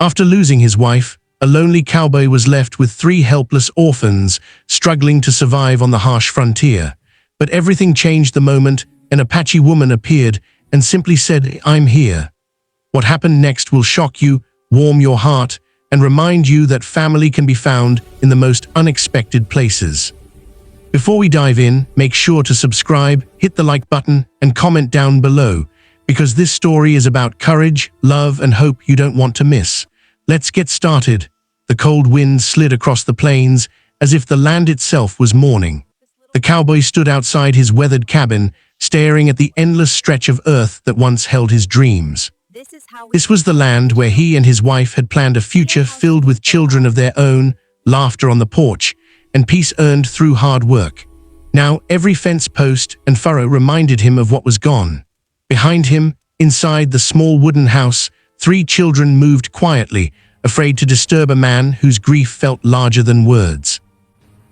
After losing his wife, a lonely cowboy was left with 3 helpless orphans, struggling to survive on the harsh frontier. But everything changed the moment an Apache woman appeared and simply said, "I'm here." What happened next will shock you, warm your heart, and remind you that family can be found in the most unexpected places. Before we dive in, make sure to subscribe, hit the like button, and comment down below, because this story is about courage, love, and hope you don't want to miss. Let's get started. The cold wind slid across the plains as if the land itself was mourning. The cowboy stood outside his weathered cabin, staring at the endless stretch of earth that once held his dreams. This was the land where he and his wife had planned a future filled with children of their own, laughter on the porch, and peace earned through hard work. Now, every fence post and furrow reminded him of what was gone. Behind him, inside the small wooden house, 3 children moved quietly, afraid to disturb a man whose grief felt larger than words.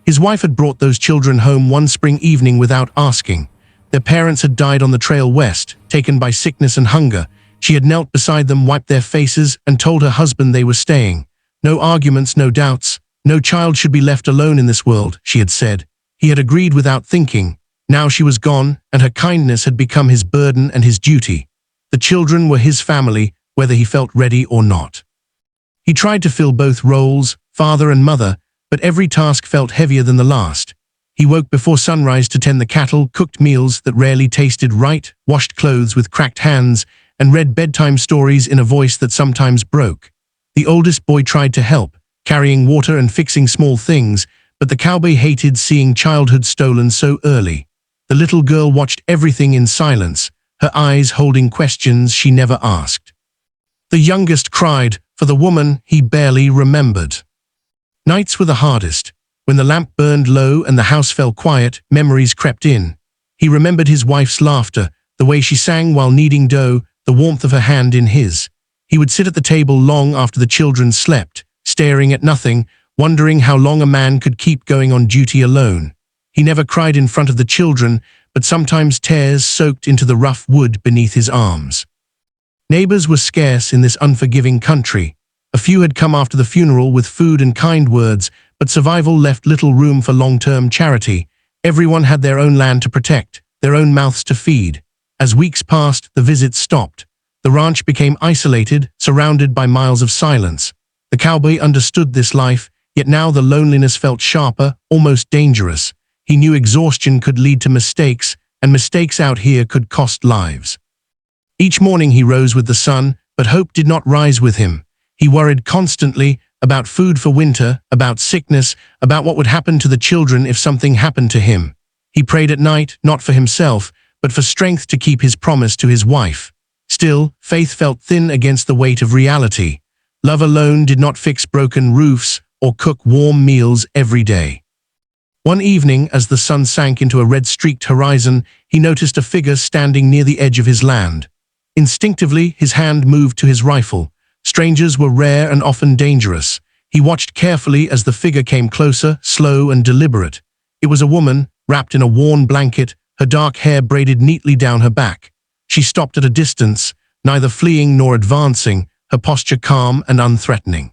His wife had brought those children home one spring evening without asking. Their parents had died on the trail west, taken by sickness and hunger. She had knelt beside them, wiped their faces, and told her husband they were staying. No arguments, no doubts. No child should be left alone in this world, she had said. He had agreed without thinking. Now she was gone, and her kindness had become his burden and his duty. The children were his family, whether he felt ready or not. He tried to fill both roles, father and mother, but every task felt heavier than the last. He woke before sunrise to tend the cattle, cooked meals that rarely tasted right, washed clothes with cracked hands, and read bedtime stories in a voice that sometimes broke. The oldest boy tried to help, carrying water and fixing small things, but the cowboy hated seeing childhood stolen so early. The little girl watched everything in silence, her eyes holding questions she never asked. The youngest cried for the woman he barely remembered. Nights were the hardest. When the lamp burned low and the house fell quiet, memories crept in. He remembered his wife's laughter, the way she sang while kneading dough, the warmth of her hand in his. He would sit at the table long after the children slept, staring at nothing, wondering how long a man could keep going on duty alone. He never cried in front of the children, but sometimes tears soaked into the rough wood beneath his arms. Neighbors were scarce in this unforgiving country. A few had come after the funeral with food and kind words, but survival left little room for long-term charity. Everyone had their own land to protect, their own mouths to feed. As weeks passed, the visits stopped. The ranch became isolated, surrounded by miles of silence. The cowboy understood this life, yet now the loneliness felt sharper, almost dangerous. He knew exhaustion could lead to mistakes, and mistakes out here could cost lives. Each morning he rose with the sun, but hope did not rise with him. He worried constantly about food for winter, about sickness, about what would happen to the children if something happened to him. He prayed at night, not for himself, but for strength to keep his promise to his wife. Still, faith felt thin against the weight of reality. Love alone did not fix broken roofs or cook warm meals every day. One evening, as the sun sank into a red-streaked horizon, he noticed a figure standing near the edge of his land. Instinctively, his hand moved to his rifle. Strangers were rare and often dangerous. He watched carefully as the figure came closer, slow and deliberate. It was a woman, wrapped in a worn blanket, her dark hair braided neatly down her back. She stopped at a distance, neither fleeing nor advancing, her posture calm and unthreatening.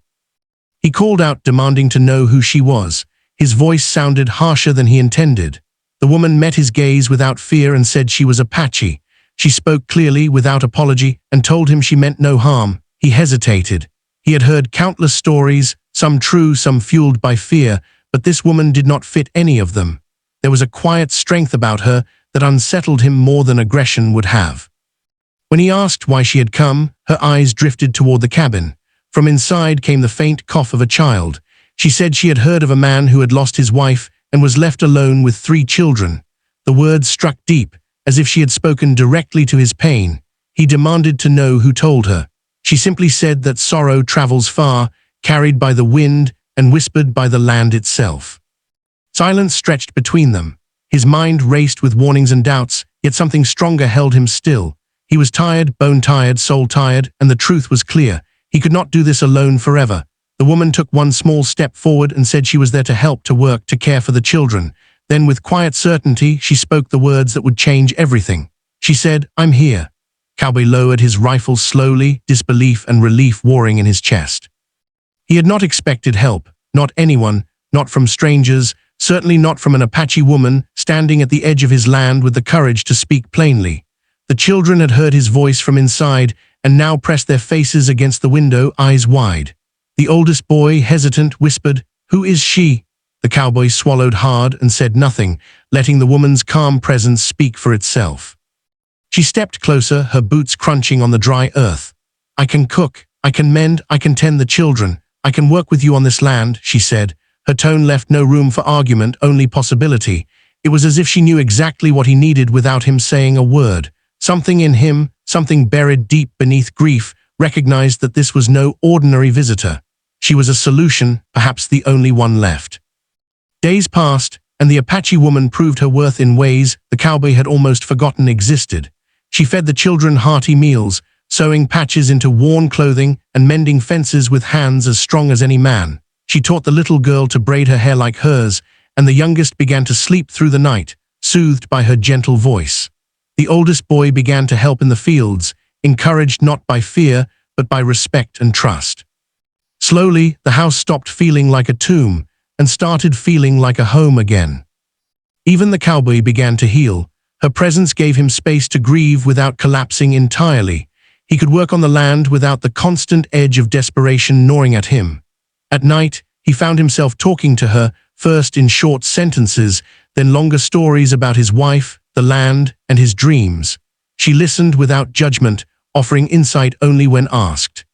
He called out, demanding to know who she was. His voice sounded harsher than he intended. The woman met his gaze without fear and said she was Apache. She spoke clearly, without apology, and told him she meant no harm. He hesitated. He had heard countless stories, some true, some fueled by fear, but this woman did not fit any of them. There was a quiet strength about her that unsettled him more than aggression would have. When he asked why she had come, her eyes drifted toward the cabin. From inside came the faint cough of a child. She said she had heard of a man who had lost his wife and was left alone with 3 children. The words struck deep, as if she had spoken directly to his pain. He demanded to know who told her. She simply said that sorrow travels far, carried by the wind and whispered by the land itself. Silence stretched between them. His mind raced with warnings and doubts, yet something stronger held him still. He was tired, bone-tired, soul-tired, and the truth was clear. He could not do this alone forever. The woman took one small step forward and said she was there to help, to work, to care for the children. Then with quiet certainty, she spoke the words that would change everything. She said, "I'm here." Cowboy lowered his rifle slowly, disbelief and relief warring in his chest. He had not expected help, not anyone, not from strangers, certainly not from an Apache woman standing at the edge of his land with the courage to speak plainly. The children had heard his voice from inside and now pressed their faces against the window, eyes wide. The oldest boy, hesitant, whispered, "Who is she?" The cowboy swallowed hard and said nothing, letting the woman's calm presence speak for itself. She stepped closer, her boots crunching on the dry earth. "I can cook, I can mend, I can tend the children. I can work with you on this land," she said. Her tone left no room for argument, only possibility. It was as if she knew exactly what he needed without him saying a word. Something in him, something buried deep beneath grief, recognized that this was no ordinary visitor. She was a solution, perhaps the only one left. Days passed, and the Apache woman proved her worth in ways the cowboy had almost forgotten existed. She fed the children hearty meals, sewing patches into worn clothing and mending fences with hands as strong as any man. She taught the little girl to braid her hair like hers, and the youngest began to sleep through the night, soothed by her gentle voice. The oldest boy began to help in the fields, encouraged not by fear, but by respect and trust. Slowly, the house stopped feeling like a tomb and started feeling like a home again. Even the cowboy began to heal. Her presence gave him space to grieve without collapsing entirely. He could work on the land without the constant edge of desperation gnawing at him. At night, he found himself talking to her, first in short sentences, then longer stories about his wife, the land, and his dreams. She listened without judgment, offering insight only when asked.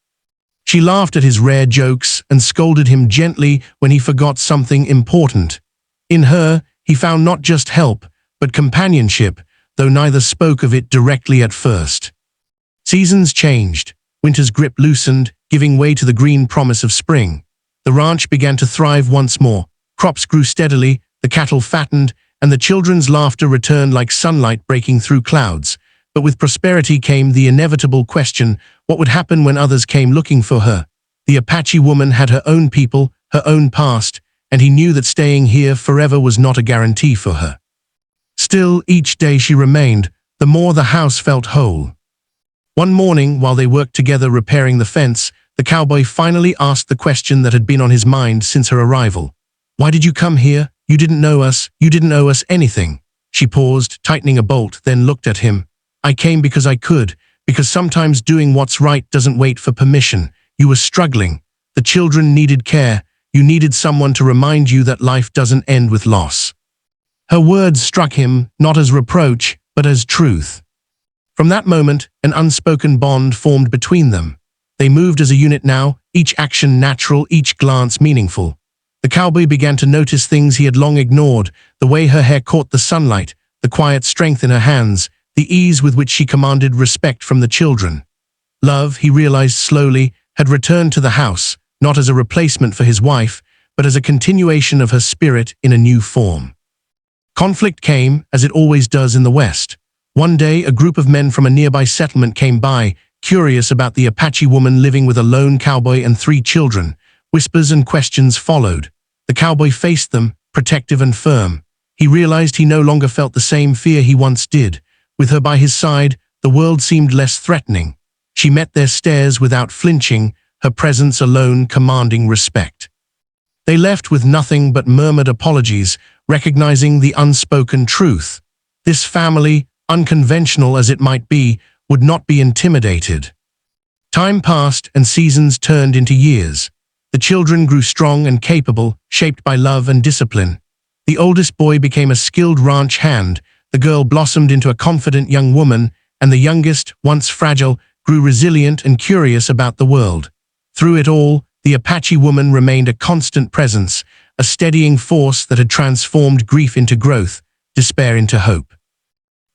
She laughed at his rare jokes and scolded him gently when he forgot something important. In her, he found not just help, but companionship, though neither spoke of it directly at first. Seasons changed. Winter's grip loosened, giving way to the green promise of spring. The ranch began to thrive once more. Crops grew steadily, the cattle fattened, and the children's laughter returned like sunlight breaking through clouds. But with prosperity came the inevitable question, what would happen when others came looking for her? The Apache woman had her own people, her own past, and he knew that staying here forever was not a guarantee for her. Still, each day she remained, the more the house felt whole. One morning, while they worked together repairing the fence, the cowboy finally asked the question that had been on his mind since her arrival. "Why did you come here? You didn't know us. You didn't owe us anything." She paused, tightening a bolt, then looked at him. "I came because I could, because sometimes doing what's right doesn't wait for permission. You were struggling. The children needed care. You needed someone to remind you that life doesn't end with loss." Her words struck him, not as reproach, but as truth. From that moment, an unspoken bond formed between them. They moved as a unit now, each action natural, each glance meaningful. The cowboy began to notice things he had long ignored, the way her hair caught the sunlight, the quiet strength in her hands, the ease with which she commanded respect from the children. Love, he realized slowly, had returned to the house, not as a replacement for his wife, but as a continuation of her spirit in a new form. Conflict came, as it always does in the West. One day, a group of men from a nearby settlement came by, curious about the Apache woman living with a lone cowboy and 3 children. Whispers and questions followed. The cowboy faced them, protective and firm. He realized he no longer felt the same fear he once did. With her by his side, the world seemed less threatening. She met their stares without flinching, her presence alone commanding respect. They left with nothing but murmured apologies, recognizing the unspoken truth. This family, unconventional as it might be, would not be intimidated. Time passed and seasons turned into years. The children grew strong and capable, shaped by love and discipline. The oldest boy became a skilled ranch hand, the girl blossomed into a confident young woman, and the youngest, once fragile, grew resilient and curious about the world. Through it all, the Apache woman remained a constant presence, a steadying force that had transformed grief into growth, despair into hope.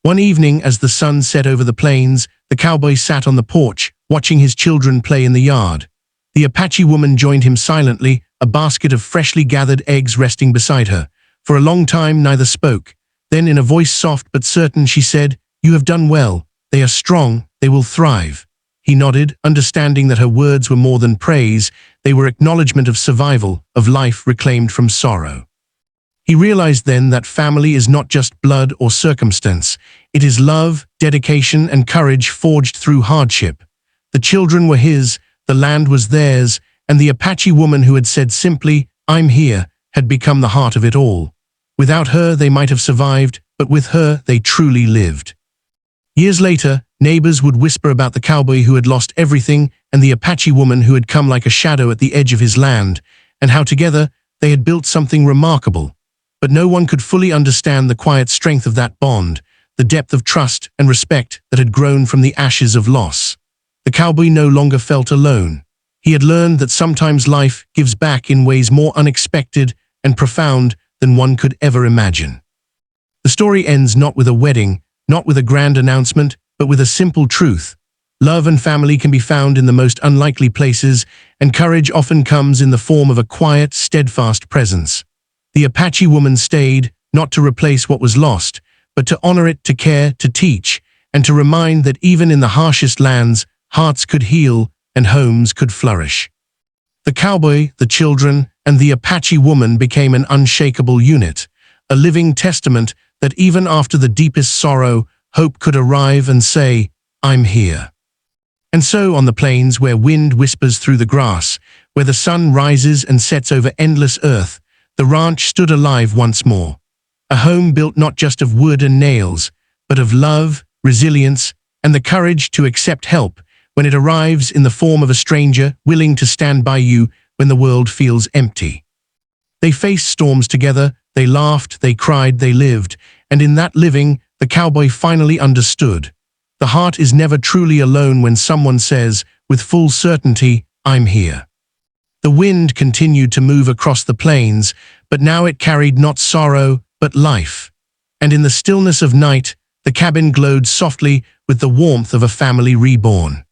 One evening, as the sun set over the plains, the cowboy sat on the porch, watching his children play in the yard. The Apache woman joined him silently, a basket of freshly gathered eggs resting beside her. For a long time, neither spoke. Then, in a voice soft but certain, she said, "You have done well. They are strong. They will thrive." He nodded, understanding that her words were more than praise. They were acknowledgement of survival, of life reclaimed from sorrow. He realized then that family is not just blood or circumstance. It is love, dedication, and courage forged through hardship. The children were his, the land was theirs, and the Apache woman who had said simply, "I'm here," had become the heart of it all. Without her, they might have survived, but with her, they truly lived. Years later, neighbors would whisper about the cowboy who had lost everything and the Apache woman who had come like a shadow at the edge of his land, and how together they had built something remarkable. But no one could fully understand the quiet strength of that bond, the depth of trust and respect that had grown from the ashes of loss. The cowboy no longer felt alone. He had learned that sometimes life gives back in ways more unexpected and profound than one could ever imagine. The story ends not with a wedding, not with a grand announcement, but with a simple truth. Love and family can be found in the most unlikely places, and courage often comes in the form of a quiet, steadfast presence. The Apache woman stayed, not to replace what was lost, but to honor it, to care, to teach, and to remind that even in the harshest lands, hearts could heal and homes could flourish. The cowboy, the children, and the Apache woman became an unshakable unit, a living testament that even after the deepest sorrow, hope could arrive and say, "I'm here." And so on the plains where wind whispers through the grass, where the sun rises and sets over endless earth, the ranch stood alive once more. A home built not just of wood and nails, but of love, resilience, and the courage to accept help when it arrives in the form of a stranger willing to stand by you when the world feels empty. They faced storms together, they laughed, they cried, they lived, and in that living, the cowboy finally understood. The heart is never truly alone when someone says, with full certainty, "I'm here." The wind continued to move across the plains, but now it carried not sorrow, but life. And in the stillness of night, the cabin glowed softly with the warmth of a family reborn.